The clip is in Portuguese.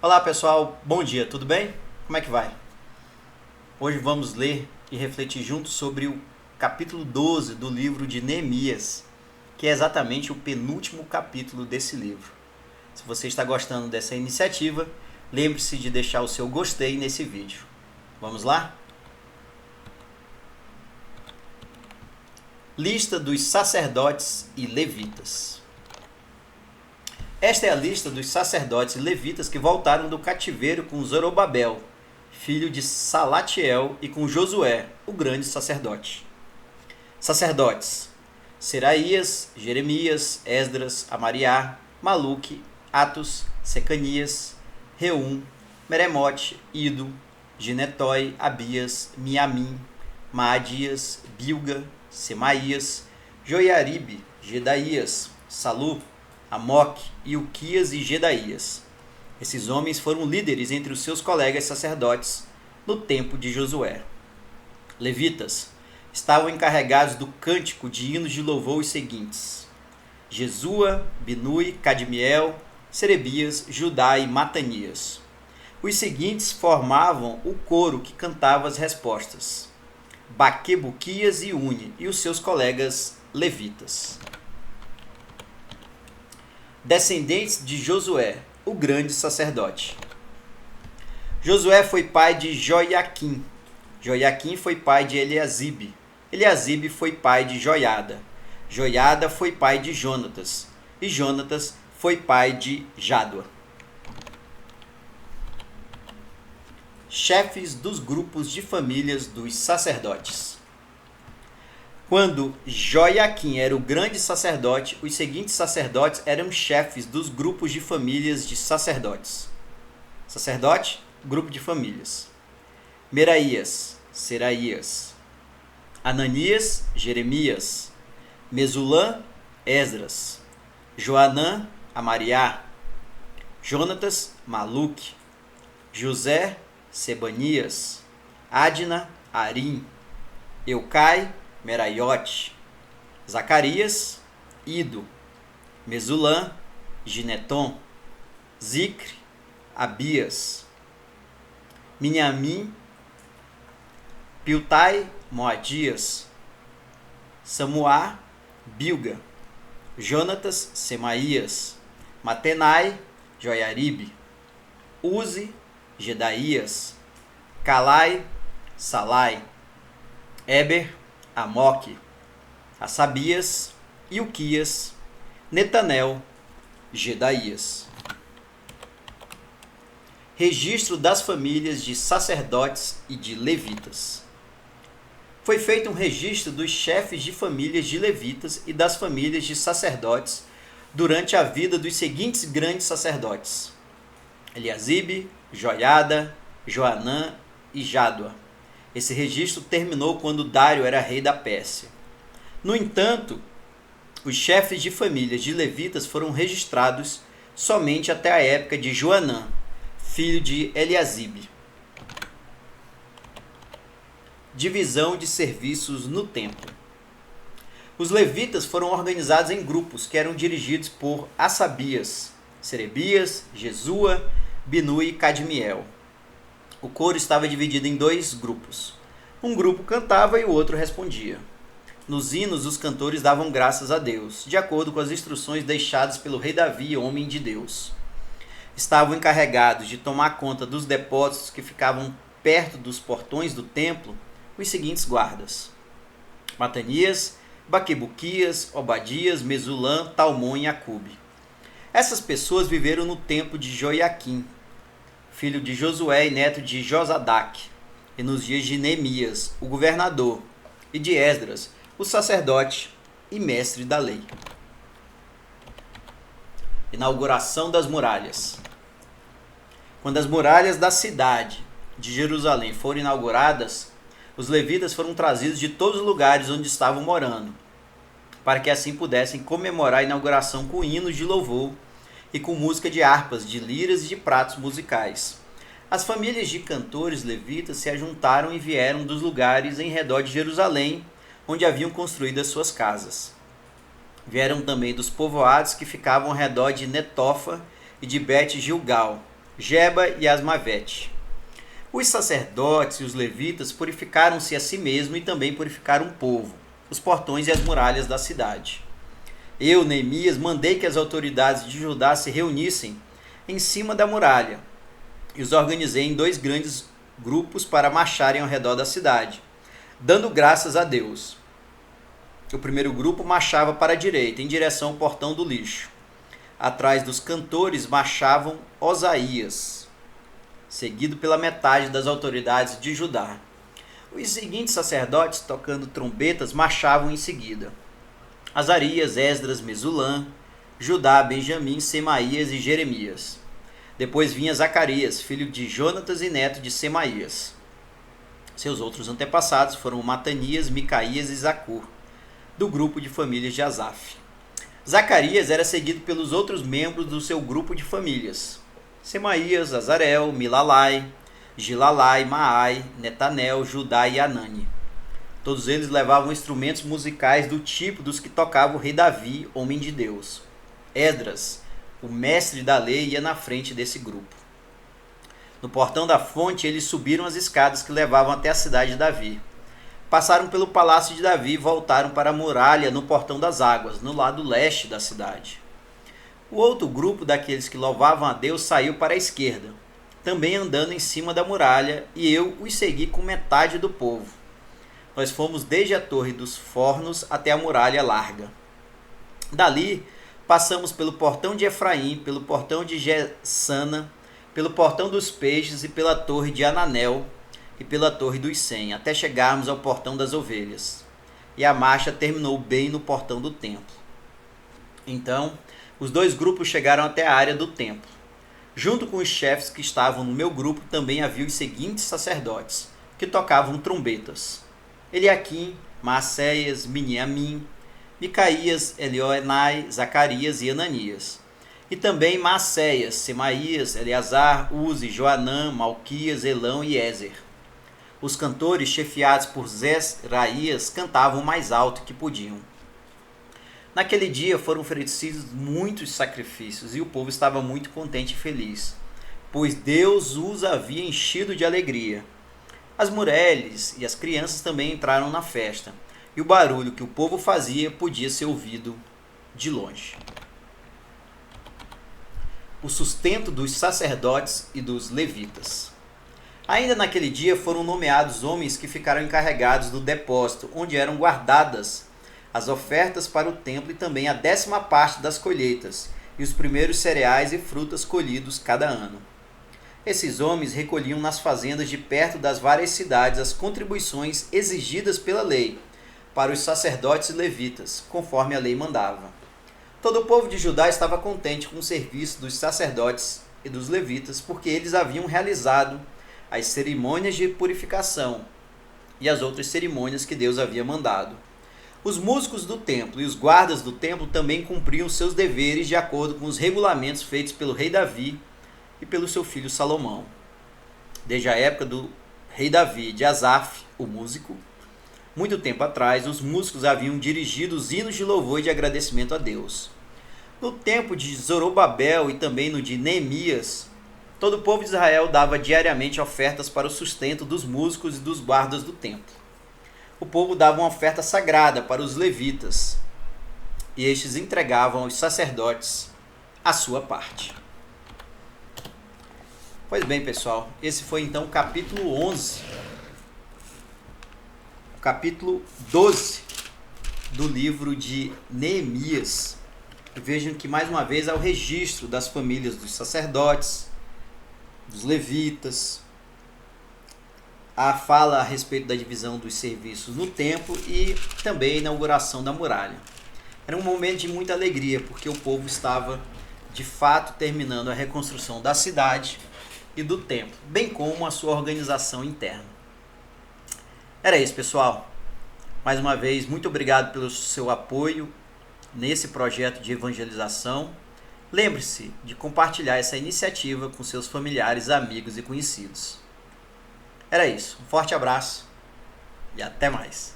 Olá pessoal, bom dia, tudo bem? Como é que vai? Hoje vamos ler e refletir juntos sobre o capítulo 12 do livro de Neemias, que é exatamente o penúltimo capítulo desse livro. Se você está gostando dessa iniciativa, lembre-se de deixar o seu gostei nesse vídeo. Vamos lá? Lista dos sacerdotes e levitas. Esta é a lista dos sacerdotes e levitas que voltaram do cativeiro com Zorobabel, filho de Salatiel, e com Josué, o grande sacerdote. Sacerdotes: Seraías, Jeremias, Esdras, Amariá, Maluque, Atos, Secanias, Reum, Meremote, Ido, Ginetói, Abias, Miamim, Maadias, Bilga, Semaías, Joiaribe, Gedaías, Salu, Amoque, Ilquias e Gedaías. Esses homens foram líderes entre os seus colegas sacerdotes no tempo de Josué. Levitas estavam encarregados do cântico de hinos de louvor os seguintes: Jesua, Binui, Cadmiel, Serebias, Judá e Matanias. Os seguintes formavam o coro que cantava as respostas: Baquebuquias e Uni e os seus colegas levitas. Descendentes de Josué, o grande sacerdote. Josué foi pai de Joiaquim. Joiaquim foi pai de Eliasibe. Eliasibe foi pai de Joiada. Joiada foi pai de Jonatas. E Jonatas foi pai de Jádua. Chefes dos grupos de famílias dos sacerdotes. Quando Joiaquim era o grande sacerdote, os seguintes sacerdotes eram chefes dos grupos de famílias de sacerdotes. Sacerdote, grupo de famílias. Meraías, Seraías. Ananias, Jeremias. Mesulã, Esdras. Joanã, Amariá. Jonatas, Maluque. José, Sebanias. Adna, Arim. Eucai, Meraiote, Zacarias, Ido, Mesulã, Gineton, Zicre, Abias, Minhamim, Piltai, Moadias, Samuá, Bilga, Jonatas, Semaías, Matenai, Joiaribe, Uzi, Gedaías, Calai, Salai, Eber, Amoque, Assabias, Ilquias, Netanel, Gedaías. Registro das famílias de sacerdotes e de levitas. Foi feito um registro dos chefes de famílias de levitas e das famílias de sacerdotes durante a vida dos seguintes grandes sacerdotes: Eliasibe, Joiada, Joanã e Jádua. Esse registro terminou quando Dário era rei da Pérsia. No entanto, os chefes de famílias de levitas foram registrados somente até a época de Joanã, filho de Eliasibe. Divisão de serviços no templo. Os levitas foram organizados em grupos que eram dirigidos por Assabias, Serebias, Jesua, Binui e Cadmiel. O coro estava dividido em dois grupos. Um grupo cantava e o outro respondia. Nos hinos, os cantores davam graças a Deus, de acordo com as instruções deixadas pelo rei Davi, homem de Deus. Estavam encarregados de tomar conta dos depósitos que ficavam perto dos portões do templo os seguintes guardas: Matanias, Baquebuquias, Obadias, Mesulã, Talmon e Acube. Essas pessoas viveram no tempo de Joiaquim, filho de Josué e neto de Josadaque, e nos dias de Neemias, o governador, e de Esdras, o sacerdote e mestre da lei. Inauguração das muralhas. Quando as muralhas da cidade de Jerusalém foram inauguradas, os levitas foram trazidos de todos os lugares onde estavam morando, para que assim pudessem comemorar a inauguração com hinos de louvor e com música de harpas, de liras e de pratos musicais. As famílias de cantores levitas se ajuntaram e vieram dos lugares em redor de Jerusalém, onde haviam construído as suas casas. Vieram também dos povoados que ficavam ao redor de Netofa e de Bet-Gilgal, Geba e Asmavete. Os sacerdotes e os levitas purificaram-se a si mesmos e também purificaram o povo, os portões e as muralhas da cidade. Eu, Neemias, mandei que as autoridades de Judá se reunissem em cima da muralha e os organizei em 2 grandes grupos para marcharem ao redor da cidade, dando graças a Deus. O primeiro grupo marchava para a direita, em direção ao portão do lixo. Atrás dos cantores marchavam Osaías, seguido pela metade das autoridades de Judá. Os seguintes sacerdotes, tocando trombetas, marchavam em seguida: Azarias, Esdras, Mesulã, Judá, Benjamim, Semaías e Jeremias. Depois vinha Zacarias, filho de Jonatas e neto de Semaías. Seus outros antepassados foram Matanias, Micaías e Zacur, do grupo de famílias de Asaf. Zacarias era seguido pelos outros membros do seu grupo de famílias: Semaías, Azarel, Milalai, Gilalai, Maai, Netanel, Judá e Anani. Todos eles levavam instrumentos musicais do tipo dos que tocava o rei Davi, homem de Deus. Esdras, o mestre da lei, ia na frente desse grupo. No portão da fonte, eles subiram as escadas que levavam até a cidade de Davi. Passaram pelo palácio de Davi e voltaram para a muralha no portão das águas, no lado leste da cidade. O outro grupo daqueles que louvavam a Deus saiu para a esquerda, também andando em cima da muralha, e eu os segui com metade do povo. Nós fomos desde a Torre dos Fornos até a muralha larga. Dali, passamos pelo portão de Efraim, pelo portão de Gessana, pelo portão dos peixes e pela torre de Ananel e pela torre dos 100, até chegarmos ao portão das ovelhas. E a marcha terminou bem no portão do templo. Então, os 2 grupos chegaram até a área do templo. Junto com os chefes que estavam no meu grupo, também havia os seguintes sacerdotes, que tocavam trombetas: Eliaquim, Maacéias, Miniamim, Micaías, Elioenai, Zacarias e Ananias. E também Maacéias, Semaías, Eleazar, Uzi, Joanã, Malquias, Elão e Ézer. Os cantores, chefiados por Zeraías, cantavam o mais alto que podiam. Naquele dia foram oferecidos muitos sacrifícios e o povo estava muito contente e feliz, pois Deus os havia enchido de alegria. As mulheres e as crianças também entraram na festa, e o barulho que o povo fazia podia ser ouvido de longe. O sustento dos sacerdotes e dos levitas. Ainda naquele dia foram nomeados homens que ficaram encarregados do depósito, onde eram guardadas as ofertas para o templo e também a 10ª parte das colheitas e os primeiros cereais e frutas colhidos cada ano. Esses homens recolhiam nas fazendas de perto das várias cidades as contribuições exigidas pela lei para os sacerdotes e levitas, conforme a lei mandava. Todo o povo de Judá estava contente com o serviço dos sacerdotes e dos levitas, porque eles haviam realizado as cerimônias de purificação e as outras cerimônias que Deus havia mandado. Os músicos do templo e os guardas do templo também cumpriam seus deveres de acordo com os regulamentos feitos pelo rei Davi e pelo seu filho Salomão. Desde a época do rei Davi e de Asaf, o músico, muito tempo atrás, os músicos haviam dirigido os hinos de louvor e de agradecimento a Deus. No tempo de Zorobabel e também no de Neemias, todo o povo de Israel dava diariamente ofertas para o sustento dos músicos e dos guardas do templo. O povo dava uma oferta sagrada para os levitas, e estes entregavam aos sacerdotes a sua parte. Pois bem, pessoal, esse foi então o capítulo 11, o capítulo 12 do livro de Neemias. Vejam que mais uma vez há o registro das famílias dos sacerdotes, dos levitas, a fala a respeito da divisão dos serviços no templo e também a inauguração da muralha. Era um momento de muita alegria, porque o povo estava de fato terminando a reconstrução da cidade e do templo, bem como a sua organização interna. Era isso, pessoal. Mais uma vez, muito obrigado pelo seu apoio nesse projeto de evangelização. Lembre-se de compartilhar essa iniciativa com seus familiares, amigos e conhecidos. Era isso. Um forte abraço e até mais.